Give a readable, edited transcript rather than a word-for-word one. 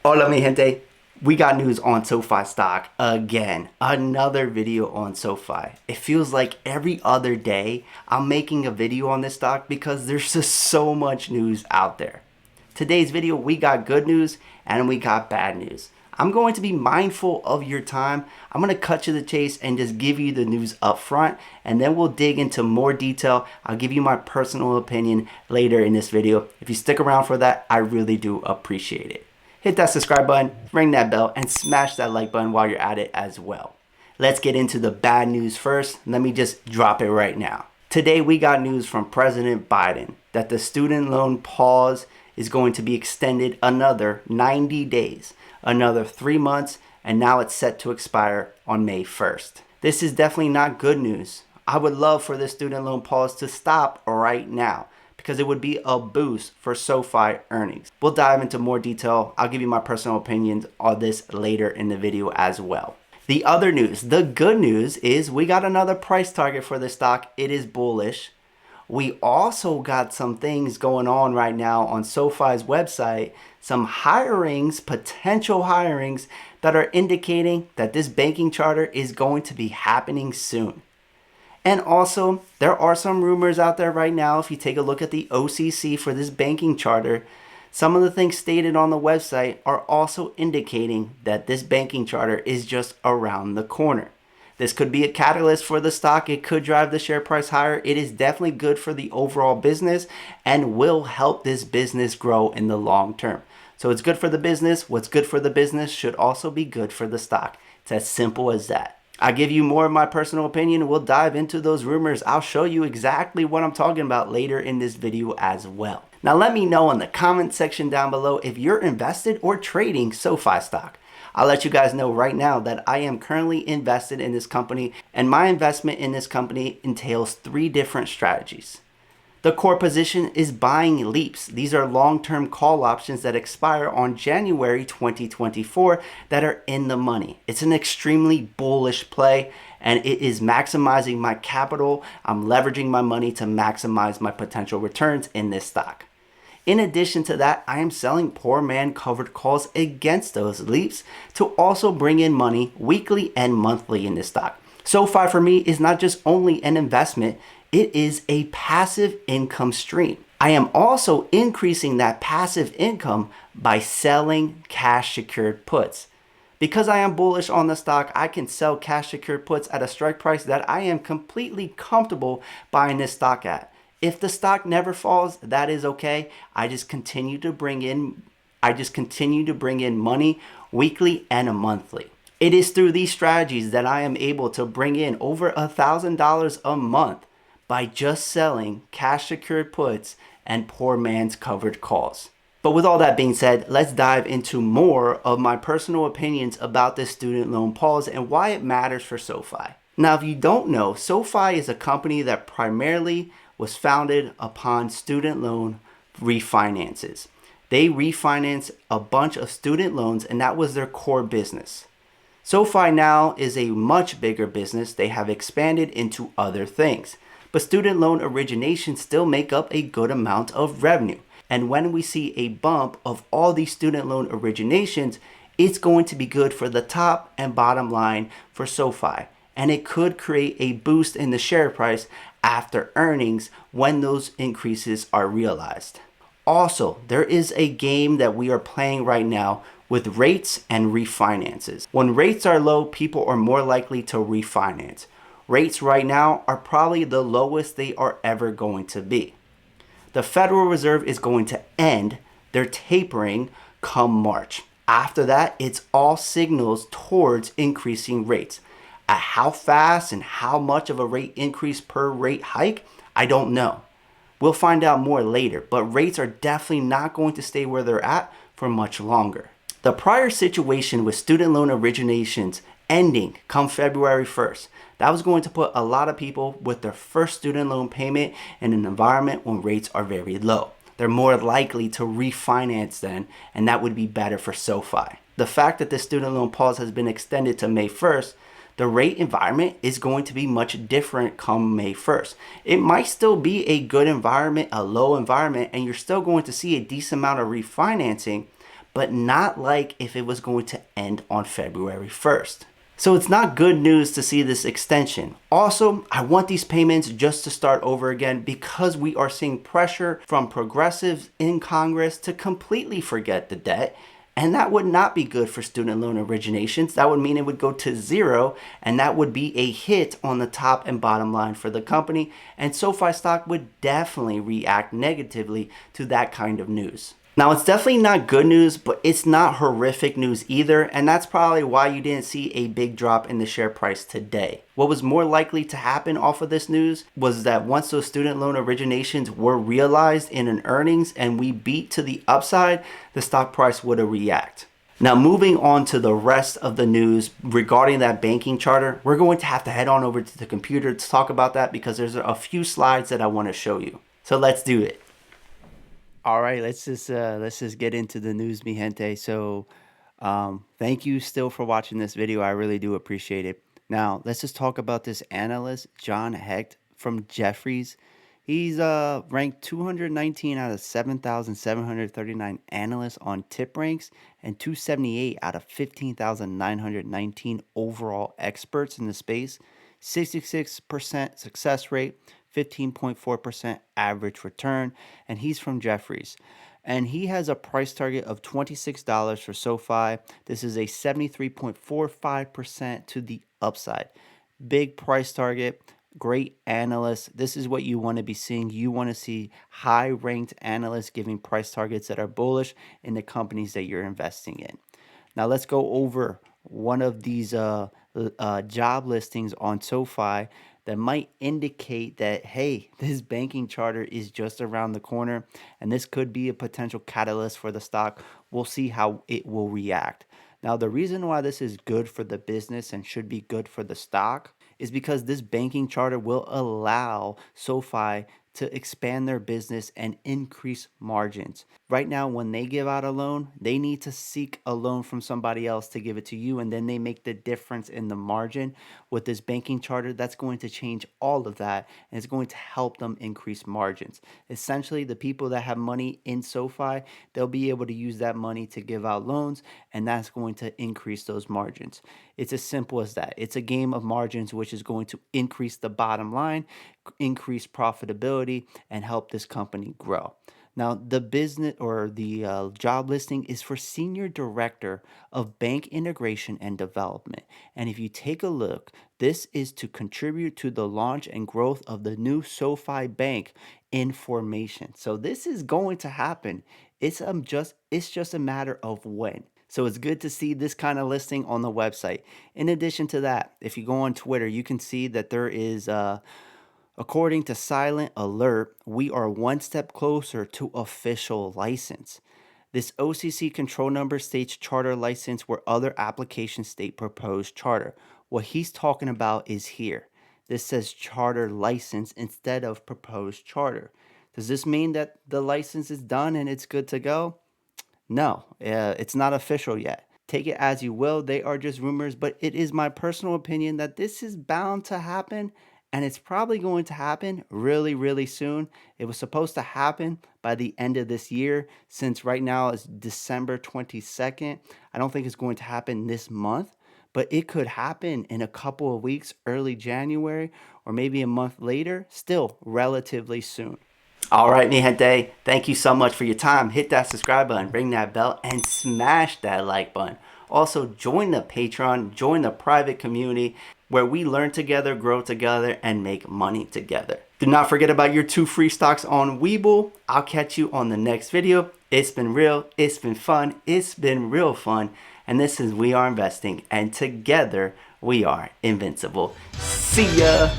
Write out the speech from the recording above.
Hola mi gente, we got news on SOFI stock again. Another video on SOFI. It feels like every other day I'm making a video on this stock because there's just so much news out there. Today's video we got good news and we got bad news. I'm going to be mindful of your time. I'm going to cut to the chase and just give you the news up front, and then we'll dig into more detail. I'll give you my personal opinion later in this video. If you stick around for that, I really do appreciate it. Hit that subscribe button, ring that bell, and smash that like button while you're at it as well. Let's get into the bad news first. Let me just drop it right now. Today we got news from President Biden that the student loan pause is going to be extended another 90 days, another 3 months, and now it's set to expire on May 1st. This is definitely not good news. I would love for the student loan pause to stop right now, because it would be a boost for SOFI earnings. We'll dive into more detail. I'll give you my personal opinions on this later in the video as well. The other news, the good news is we got another price target for the stock. It is bullish. We also got some things going on right now on SOFI's website, some hirings, potential hirings that are indicating that this banking charter is going to be happening soon. And also, there are some rumors out there right now. If you take a look at the OCC for this banking charter, some of the things stated on the website are also indicating that this banking charter is just around the corner. This could be a catalyst for the stock. It could drive the share price higher. It is definitely good for the overall business and will help this business grow in the long term. So it's good for the business. What's good for the business should also be good for the stock. It's as simple as that. I'll give you more of my personal opinion. We'll dive into those rumors. I'll show you exactly what I'm talking about later in this video as well. Now let me know in the comment section down below if you're invested or trading SOFI stock. I'll let you guys know right now that I am currently invested in this company, and my investment in this company entails 3 different strategies. The core position is buying leaps. These are long-term call options that expire on January 2024 that are in the money. It's an extremely bullish play, and it is maximizing my capital. I'm leveraging my money to maximize my potential returns in this stock. In addition to that, I am selling poor man covered calls against those leaps to also bring in money weekly and monthly in this stock. SOFI for me is not just only an investment, it is a passive income stream. I am also increasing that passive income by selling cash secured puts. Because I am bullish on the stock, I can sell cash secured puts at a strike price that I am completely comfortable buying this stock at. If the stock never falls, that is okay. I just continue to bring in money weekly and monthly. It is through these strategies that I am able to bring in over $1,000 a month by just selling cash secured puts and poor man's covered calls. But with all that being said, let's dive into more of my personal opinions about this student loan pause and why it matters for SOFI. Now, if you don't know, SOFI is a company that primarily was founded upon student loan refinances. They refinance a bunch of student loans, and that was their core business. SOFI now is a much bigger business. They have expanded into other things. But student loan originations still make up a good amount of revenue. And when we see a bump of all these student loan originations, it's going to be good for the top and bottom line for SOFI. And it could create a boost in the share price after earnings when those increases are realized. Also, there is a game that we are playing right now with rates and refinances. When rates are low, people are more likely to refinance. Rates right now are probably the lowest they are ever going to be. The Federal Reserve is going to end their tapering come March. After that, it's all signals towards increasing rates. At how fast and how much of a rate increase per rate hike, I don't know. We'll find out more later, but rates are definitely not going to stay where they're at for much longer. The prior situation with student loan originations ending come February 1st, that was going to put a lot of people with their first student loan payment in an environment when rates are very low. They're more likely to refinance then, and that would be better for SOFI. The fact that the student loan pause has been extended to May 1st, the rate environment is going to be much different come May 1st. It might still be a good environment, a low environment, and you're still going to see a decent amount of refinancing, but not like if it was going to end on February 1st. So it's not good news to see this extension. Also, I want these payments just to start over again because we are seeing pressure from progressives in Congress to completely forget the debt. And that would not be good for student loan originations. That would mean it would go to zero, and that would be a hit on the top and bottom line for the company. And SOFI stock would definitely react negatively to that kind of news. Now, it's definitely not good news, but it's not horrific news either, and that's probably why you didn't see a big drop in the share price today. What was more likely to happen off of this news was that once those student loan originations were realized in an earnings and we beat to the upside, the stock price would react. Now, moving on to the rest of the news regarding that banking charter, we're going to have to head on over to the computer to talk about that because there's a few slides that I want to show you. So let's do it. All right, let's just get into the news, mi gente. So thank you still for watching this video. I really do appreciate it. Now, let's just talk about this analyst, John Hecht from Jefferies. He's ranked 219 out of 7,739 analysts on tip ranks and 278 out of 15,919 overall experts in the space. 66% success rate, 15.4% average return, and he's from Jefferies. And he has a price target of $26 for SOFI. This is a 73.45% to the upside. Big price target, great analyst. This is what you want to be seeing. You want to see high-ranked analysts giving price targets that are bullish in the companies that you're investing in. Now let's go over one of these job listings on SOFI that might indicate that, hey, this banking charter is just around the corner and this could be a potential catalyst for the stock. We'll see how it will react. Now, the reason why this is good for the business and should be good for the stock is because this banking charter will allow SOFI to expand their business and increase margins. Right now, when they give out a loan, they need to seek a loan from somebody else to give it to you, and then they make the difference in the margin. With this banking charter, that's going to change all of that, and it's going to help them increase margins. Essentially, the people that have money in SOFI, they'll be able to use that money to give out loans, and that's going to increase those margins. It's as simple as that. It's a game of margins, which is going to increase the bottom line, increase profitability, and help this company grow. Now, the business or the job listing is for Senior Director of Bank Integration and Development. And if you take a look, this is to contribute to the launch and growth of the new SOFI Bank in formation. So this is going to happen. It's just a matter of when. So it's good to see this kind of listing on the website. In addition to that, if you go on Twitter, you can see that there is according to Silent Alert, we are one step closer to official license. This OCC control number states charter license where other applications state proposed charter. What he's talking about is here. This says charter license instead of proposed charter. Does this mean that the license is done and it's good to go? No, it's not official yet. Take it as you will. They are just rumors, but it is my personal opinion that this is bound to happen, and it's probably going to happen really, really soon. It was supposed to happen by the end of this year. Since right now is December 22nd, I don't think it's going to happen this month, but it could happen in a couple of weeks, early January, or maybe a month later, still relatively soon. All right, mi gente, thank you so much for your time. Hit that subscribe button, ring that bell, and smash that like button. Also, join the Patreon, join the private community where we learn together, grow together, and make money together. Do not forget about your 2 free stocks on WEBULL. I'll catch you on the next video. It's been real, it's been fun, it's been real fun, and this is We Are Investing, and together we are invincible. See ya!